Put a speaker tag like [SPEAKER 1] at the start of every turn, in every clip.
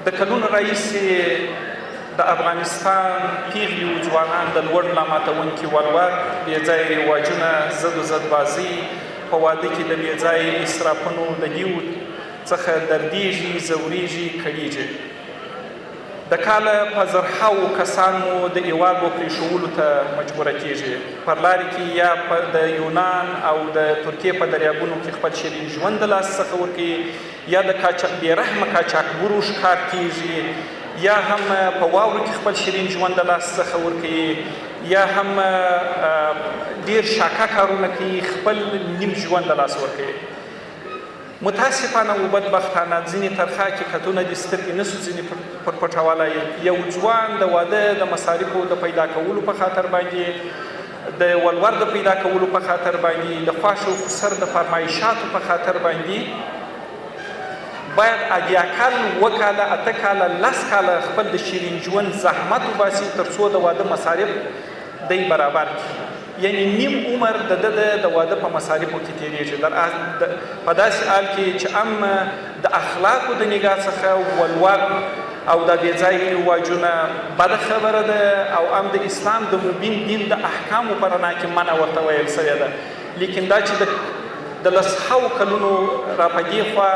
[SPEAKER 1] د کلونو راهیسې د افغانستان پیغلي و ځوانان د لوړ لاماتونکي ولور بېځایه رواجونه زد و زدبازي په واده کې د بېځایه اسرافونو د دیو څخه دردېږي، ځورېږي، کړېږي. د کاله په زرهاوو کسان مو د هېواد پرېښولو ته مجبوره کېږي. پر لارې کې یا د یونان او د ترکیې په دریابونو کې خپل شیرین ژوند د لاس څخه ورکوي، یا د بېرحمه قاچاقبرو ښکار کېږي، یا هم په واورو کې خپل شیرین ژوند د لاس څخه ورکوي، یا هم ډېر شاکه کارونه کوي، خپل نیم ژوند د لاس ورکوي. متاسفانه و بدبختانه ځینې ترخه حقیقتونه د سترګې نسو ځینې پر پټولی. یو ځوان د واده د مصارفو د پیدا کولو په خاطر باندې، د ولور د پیدا کولو په خاطر باندې، د خواش او خسر د فرمایشاتو په خاطر باندې باید ادیا کال، اووه کاله، اته کاله، لس کاله خپل د شیرین ژوند زحمت وباسي تر څو د واده مصارف دی برابر کړي. یعنی نیم عمر د واده په مصارفو کې تېرېږي، په داسې حال کې چې هم د اخلاقو د نګاه څخه ولور او د بېځایه رواجونه بده خبره ده، او هم د اسلام د مبین دین د احکامو په رڼا کې منع ورته ویل سوې ده. لیکن دا چې د لسهاو کلونو را په دې خوا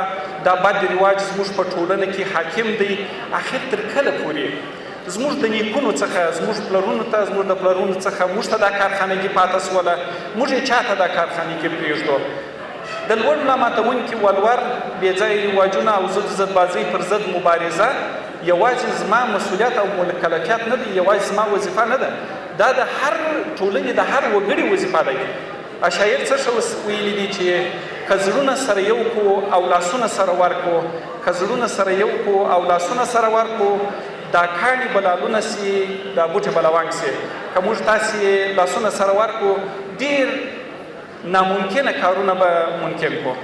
[SPEAKER 1] دا بد رواج زموږ په ټولنه کې حاکم دی، اخر تر کله پورې زموږ د نیکونو څخه، زموږ پلرونو ته، زموږ د پلرونو څخه موږ ته دا کارخانګي پاته سوله، موږ یې چا ته دا کارخانګي پرېږدو؟ د لوړ لاماتونکي ولور، بېځایه رواجونه او ضد زدبازۍ پر ضد مبارزه یوازې زما مسؤلیت او مکلفیت نه دی، یوازې زما وظیفه نه ده، دا د هر ټولنې د هر وګړي وظیفه دی. اشاعر څه ښه ویلي دي چې که زړونه سره یو کړو او لاسونه سره ورکړو، که زړونه سره یو کړو او لاسونه سره ورکړو، دا کاڼي به لالونه سي، دا بوټي به لونګ سي. که موږ تاسې لاسونه سره ورکړو، ډېر ناممکنه کارونه به ممکن کړو.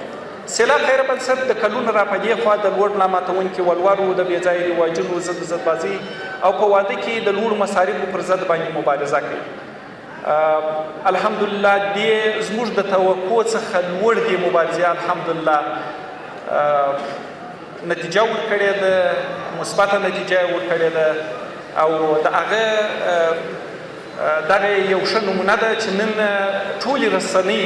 [SPEAKER 1] سیلاب خیر بنسټ د کلونو را په دې خوا د لوړ لاماتونکي ولورو، د بېځایه رواجونو ضد زدبازي او په واده کې د لوړو مصارفو پر ضد باندې مبارزه کوي. الحمدلله دې زموږ د توقع څخه لوړ دې مبارزې الحمدلله نتیجه ورکړې ده، مثبته نتیجه ورکړې ده، او د هغه دغه یو ښه نمونه ده چې نن ټولې رسنۍ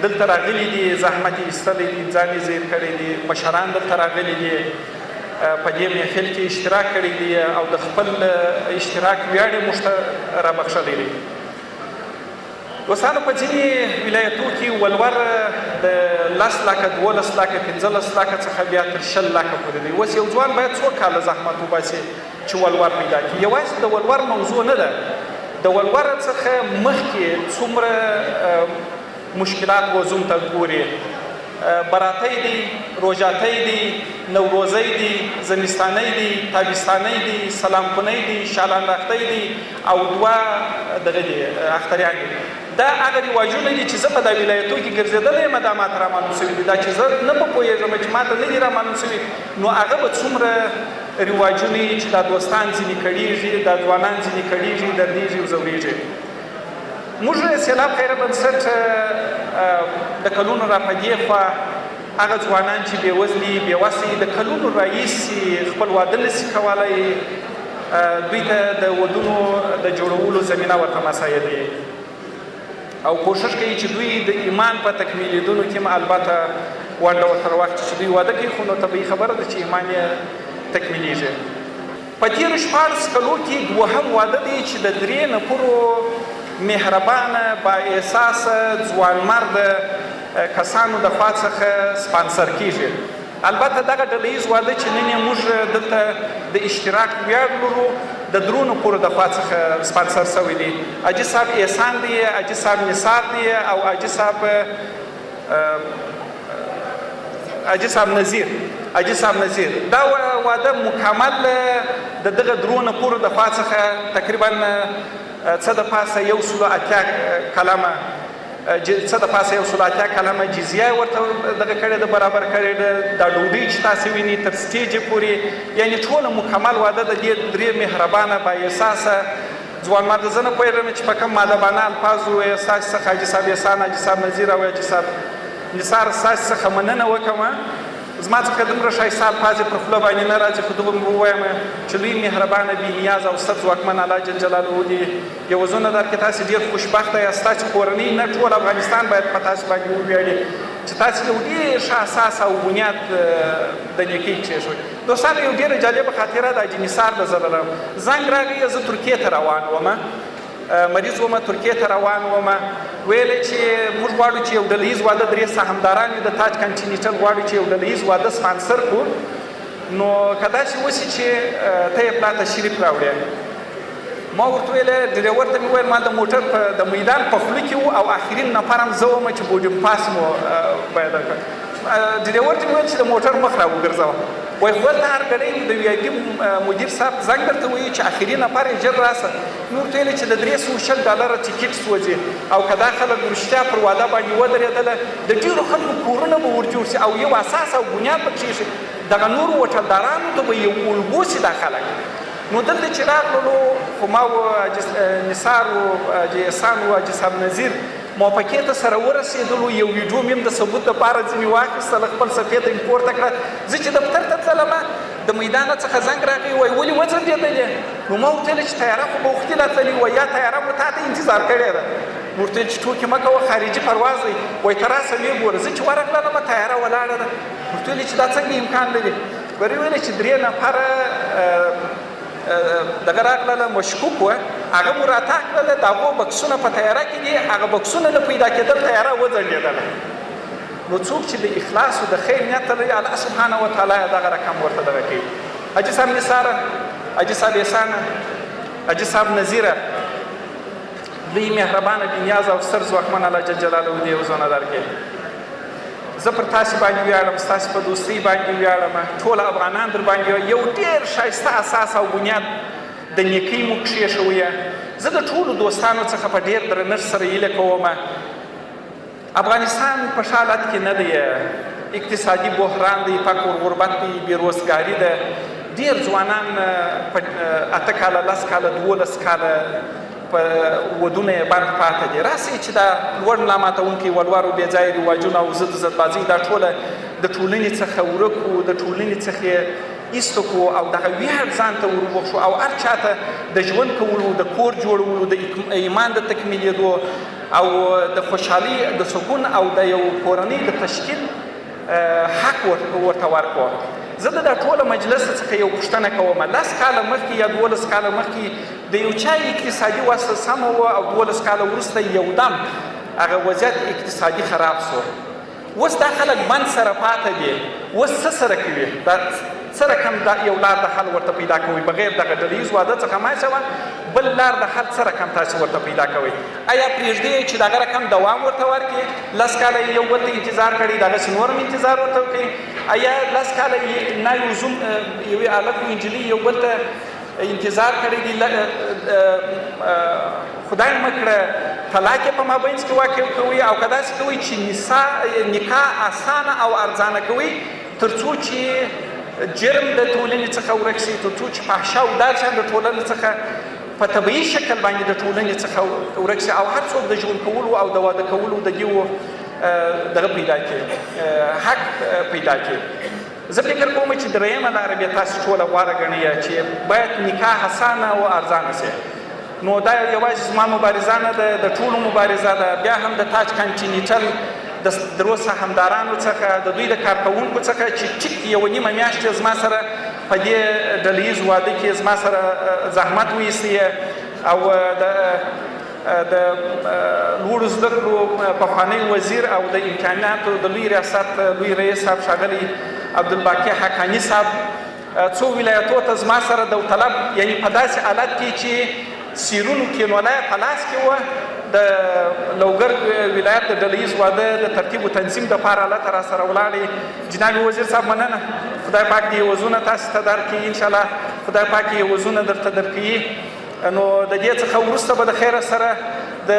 [SPEAKER 1] دلته راغلي دي، زحمت یې ایستلی دي، ځان یې زیر کړی دي، مشران دلته راغلي دي، په دې محفل کې اشتراک کړی دی او د خپل اشتراک ویاړ یې موږ ته رابخښلی دی. دوستانو، په ځینې ولایتو کې ولور د 10 لکه، 12 لکه، 15 لکه څخه بیا تر 20 لکه پورې دی. اوس یو ځوان باید څو کاله زحمت وباسي چې ولور پیدا کړي. یوازې د ولور موضوع نه ده، د ولور څخه مخکې څومره مشکلات وزوم ته ګوري. براتی دی، روژاتی دی، نوروزی دی، زمستانی دی، تابستانی دی، سلامکنی دی، شالانداختی دی او دوه دغه دی اختریان دی. دا هغه رواجونه دي چې زه په دا ولایتو کې ګرځېدلی یم، دا ماته رامعلوم سوي دي. دا چې زه نه په پوهېږم چې ماته نه دي رامعلوم سوي، نو هغه به څومره رواجونه چې دا دوستان ځینې کړېږي، دا ځوانان ځینې کړېږي، دردېږي او ځورېږي. موږ سیلاب خیره بنسټ د کلونو را په دې خوا هغه ځوانان چې بېوزلي، بېوسه د کلونو راهیسې خپل واده نسي کولی، دوی ته د ودونو د جوړولو زمینه ورته مساعدوي او کوشش کوي چې دوی د ایمان په تکمیلېدلو کې هم البته ونډه ورسره واخلي. چې دوی واده کوي خو نو طبیعي خبره ده چې ایمان یې تکمیلېږي. په تېرو 14 کلو کې دوهم واده دی چې د 3 نفرو مهربانه، با احساسه، ځوانمرده کسانو د خوا څخه سپانسر کېږي. البته دغه ډله ییز واده چې نن یې موږ دلته د اشتراک ویاړ لرو، د 3 نفرو د خوا څخه سپانسر سوی دی. حاجي صاحب احسان دی، حاجي صاحب نثار دی او حاجي صاحب نظیر. حاجي صاحب نظیر دا واده مکمل د دغه 3 نفرو د خوا څخه تقریبا څه د پاسه 180 کلمه جزیه ورته دغه کړې ده، برابر کړې ده. دا ډوډۍ چې تاسې وینئ تر سټیجې پورې، یعنې ټوله مکمل واده د دې 3 مهربانه، با احساسه ځوانمرده. زه نه پوهېږم چې په کوم مؤدبانه الفاظو ستاسې څخه حاجي صاحب احسان، حاجي صاحب نظیر او حاجي صاحب نثار ستاسې څخه مننه وکړم زما څخه دومره ښایسته الفاظ پر خوله باندې نه راځي خو دومره به ووایم چې لوی مهربانه بېنیاز او ستر ځواکمن الله جل جلاله دې یو وزونه درکړي تاسې ډېر خوشبخته یاست ستاسې کورنۍ نه ټول افغانستان باید په تاسې باندې وویاړي چې تاسې یو ډېر ښه اساس او بنیاد د نیکۍ کېښود. دوستانو یو ډېره جالبه خاطره د حاجي نثار د زه لرم. زنګ راغی زه ترکیې ته روان وم، مریض وم، ترکیې ته روان وم. ویل چې موږ غواړو چې یو ډلهیز واده 3 سهامداران یو د تاج کنټینیټل غواړو چې یو ډلهیز واده سپانسر کړو. نو که داسې وشي چې ته یې پلا تشریف راوړې. ما ورته ویل ډریور ته مې ویل ما د موټر د میدان په خوله کې و او آخرین نفر هم زه وم چې بورډینګ پاس مو باید کړ. ډریور ته مې ویل چې د موټر مخ را وګرځوه. وایي خو دلته هر ګړی د وي آی پي مدیر صاحب زنګ درته وایي چې آخري نفر یې ژر راسه. مې ورته ویلې چې د $310 ټیکټ سوځي او که دا خلک رښتیا پر واده باندې ودرېدله د ډېرو خلکو کورونه به ورجوړ شي او یو اساس او بنیاد به کېږي. دغه نورو هوټلدارانو ته به یو البوسي دا خلک. نو دلته چې راغللو خو ما و نثار و حاجي احسان و حاجي صاحب نظیر موافقې ته سره ورسېدلو. یو ویډیو مې هم د ثبوت دپاره ځینې واخیستله خپل صفحې ته مې پورته کړه. زه چې دفتر ته تلمه د میدانه څخه زنګ راغی وایي ولې وځنډېدلې. نو ما ورته ویل چې تیاره خو به وختي راتللې وایي یا تیاره مو تا ته انتظار کړې ده. نو ورته ویل چې ټوکې مه کوه خارجي پرواز دی. وایي ته راسه ویې ګوره. زه چې ورغللم تیاره ولاړه ده. ورته ویلې چې دا څنګه امکان لري. ورې ویلې چې 3 نفره دغه راغله مشکوک وه هغه مو راتاق کړله د هغو بکسونه په تیاره کې دي هغه بکسونه نه پیدا کېدل تیاره وځنډېدله. نو څوک چې د اخلاص او د خیر نیت لري الله سبحانه وتعالی دغه رقم ورته دغه کوي. حاجي صاحب نثاره، حاجي صاحب احسانه، حاجي صاحب نظیره لوی مهربانه بېنیاز او ستر ځواکمن الله جل جلاله دې وزونه درکړي. زه پر تاسې باندې ویاړم، ستاسې په دوستۍ باندې ویاړم. ټول افغانان در باندې یو ډېر ښایسته اساس او بنیاد د نیکۍ مو کښېښوی. زه د ټولو دوستانو څخه په ډېر درنښت سره هیله کوم. افغانستان په ښه حالت کې نه دی. اقتصادي بحران دی، فقر غربت دی، بېروزګاري ده. ډېر ځوانان په 8 کاله 10 کاله 12 کاله په ودونه یې بند پاته دي. راسئ چې دا لوړ ملاماتونکي ولورو بې ځایه رواجونه او ضد ضدبازۍ دا ټوله د ټولنې څخه ورک کړو، د ټولنې څخه یې ایسته کړو او دغه ویاړ ځان ته وروبخښو او هر چاته د ژوند کولو، د کور جوړولو، د ایمان د تکمیلېدو او د خوشحالۍ، د سکون او د یو کورنۍ د تشکیل حق ورته ورکړو. زه د دا ټوله مجلس څخه یو پوښتنه کوم. 10 کاله مخکې یا 12 کاله مخکې د یو چا اقتصادي وضع سمه وه او 12 کاله وروسته یودم هغه وضعیت اقتصادي خراب شو. اوس دا خلک بند سره پاته دي. اوس څه سره کوي؟ دا څه رقم یو لار د حل ورته پیدا کوئ بغیر دغه ډلهیز واده څخه ما شوه بل لار د حل څه رقم تاسې ورته پیدا کوئ؟ آیا پرېږدئ چې دغه رقم دوام ورته ورکړي؟ 10 کاله یې یو بل ته انتظار کړی دغسې نور هم انتظار ورته وکړي؟ آیا 10 کاله یې ناوې زوم یوې هلک و نجلۍ یو بل ته انتظار کړی دی؟ خدای مه کړه طلاق یې په مابینځ کې واقع کوئ او که داسې کوئ چې نکاح اسانه او ارزانه کوئ تر څو چې جرم د ټولنې څخه ورک شي، تر څو چې فحشه او دا شیان د ټولنې څخه په طبیعي شکل باندې د ټولنې څخه ورک شي او هر څوک د ژوند کولو او د واده کولو د دېو دغه پیدا کړي، حق پیدا کړي. زه فکر کوم چې درېیمه لاره بیا تاسې ټوله غوره ګڼئ چې باید نکاح اسانه او ارزانه شي. نو دا یوازې زما مبارزه نه ده، د ټولو مبارزه ده. بیا هم د تاج کنټینیټل د درو سهامدارانو څخه د دوی د کارکوونکو څخه چې ټیک 1.5 میاشتې زما سره په دې ډلهیز واده کې زما سره زحمت وایستې او د لوړو زده کړو پخوانی وزیر او د امکاناتو د لوی ریاست لوی رئیس صاحب ښاغلي عبدالباقي حقاني صاحب څو ولایتو ته زما سره داوطلب یعنی په داسې حالت کې چې سیرونو کینولی په لاس کې وه د لوګر ولایت د ډلهیز واده د ترتیب و تنظیم دپاره هلته را سره ولاړې. جناب وزیر صاحب مننه. خدای پاک دې عوضونه تاسې ته درکړي انشاءالله. خدای پاک یې عوضونه درته درکوي. نو د دې څخه وروسته به د خیره سره د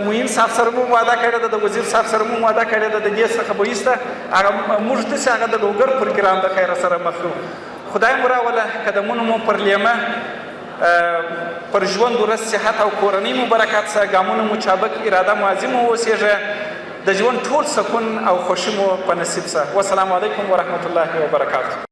[SPEAKER 1] معین صاحب سره مو وعده کړې ده، د وزیر صاحب سره مو وعده کړې ده. د دې څخه به ایسته هغه موږ داسې هغه د لوګر پروګرام د خیره سره مخ کړو. خدای مو راوله قدمونو مو پر لیمه پر ژوند ورځ صحت او کورنۍ مو برکت سه، ګامونه مو چابک، اراده مو عظیم واوسېږه. د ژوند ټول سکون او خوښي مو په نصیب سه. والسلام علیکم ورحمت الله وبرکاته.